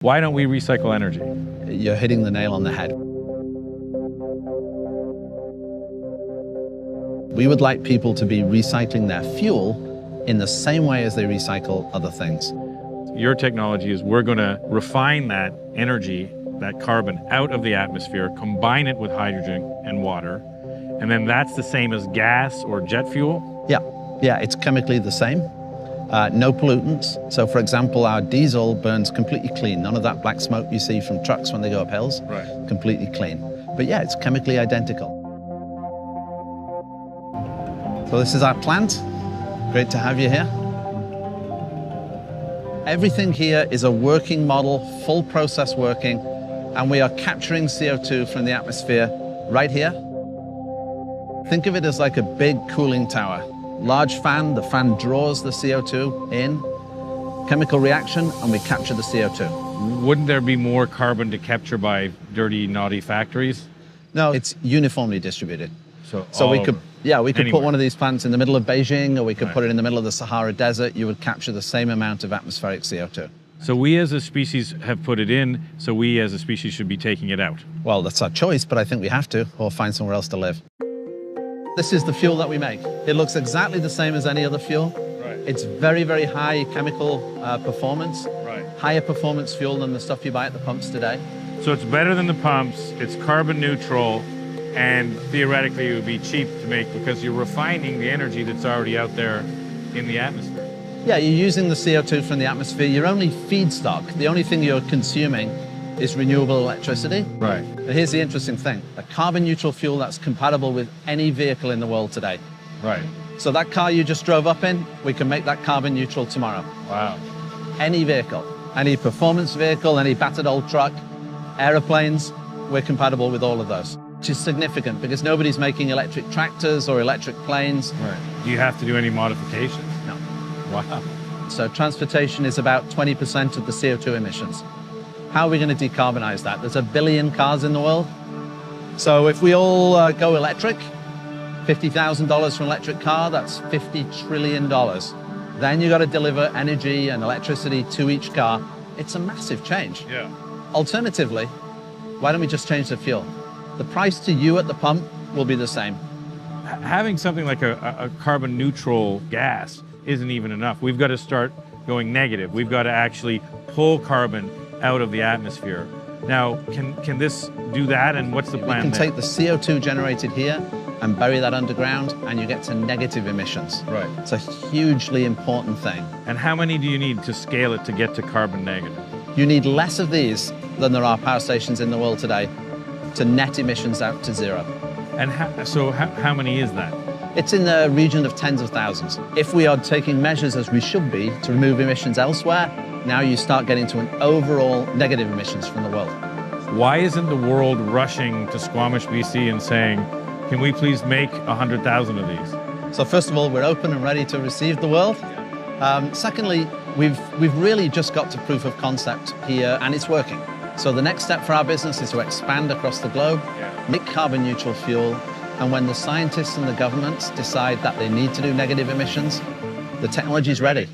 Why don't we recycle energy? You're hitting the nail on the head. We would like people to be recycling their fuel in the same way as they recycle other things. Your technology is we're going to refine that energy, that carbon, out of the atmosphere, combine it with hydrogen and water, and then that's the same as gas or jet fuel? Yeah, it's chemically the same. No pollutants. So for example, our diesel burns completely clean. None of that black smoke you see from trucks when they go up hills. Right. Completely clean. But yeah, it's chemically identical. So this is our plant. Great to have you here. Everything here is a working model, full process working, and we are capturing CO2 from the atmosphere right here. Think of it as like a big cooling tower. Large fan, the fan draws the CO2 in, chemical reaction, and we capture the CO2. Wouldn't there be more carbon to capture by dirty, naughty factories? No, it's uniformly distributed. So we could anywhere. put one of these plants in the middle of Beijing, or we could put it in the middle of the Sahara Desert. You would capture the same amount of atmospheric CO2. So we as a species have put it in, so we as a species should be taking it out. Well, that's our choice, but I think we have to, or find somewhere else to live. This is the fuel that we make. It looks exactly the same as any other fuel. Right. It's very, very high chemical performance. Right. Higher performance fuel than the stuff you buy at the pumps today. So it's better than the pumps, it's carbon neutral, and theoretically it would be cheap to make because you're refining the energy that's already out there in the atmosphere. Yeah, you're using the CO2 from the atmosphere. Your only feedstock, the only thing you're consuming is renewable electricity. Right. But here's the interesting thing, a carbon neutral fuel that's compatible with any vehicle in the world today. Right. So that car you just drove up in, we can make that carbon neutral tomorrow. Wow. Any vehicle, any performance vehicle, any battered old truck, aeroplanes, we're compatible with all of those. Which is significant because nobody's making electric tractors or electric planes. Right. Do you have to do any modifications? No. Wow. So transportation is about 20% of the CO2 emissions. How are we going to decarbonize that? There's 1 billion cars in the world. So if we all go electric, $50,000 for an electric car, that's $50 trillion. Then you got to deliver energy and electricity to each car. It's a massive change. Yeah. Alternatively, why don't we just change the fuel? The price to you at the pump will be the same. Having something like a carbon neutral gas isn't even enough. We've got to start going negative. We've got to actually pull carbon out of the atmosphere. Now, can this do that, and what's the plan You can there? take the CO2 generated here and bury that underground, and you get to negative emissions. Right. It's a hugely important thing. And how many do you need to scale it to get to carbon negative? You need less of these than there are power stations in the world today to net emissions out to zero. And how many is that? It's in the region of tens of thousands. If we are taking measures as we should be to remove emissions elsewhere, now you start getting to an overall negative emissions from the world. Why isn't the world rushing to Squamish, BC and saying, can we please make 100,000 of these? So first of all, we're open and ready to receive the world. Secondly, we've really just got to proof of concept here, and it's working. So the next step for our business is to expand across the globe, make carbon neutral fuel, and when the scientists and the governments decide that they need to do negative emissions, the technology is ready.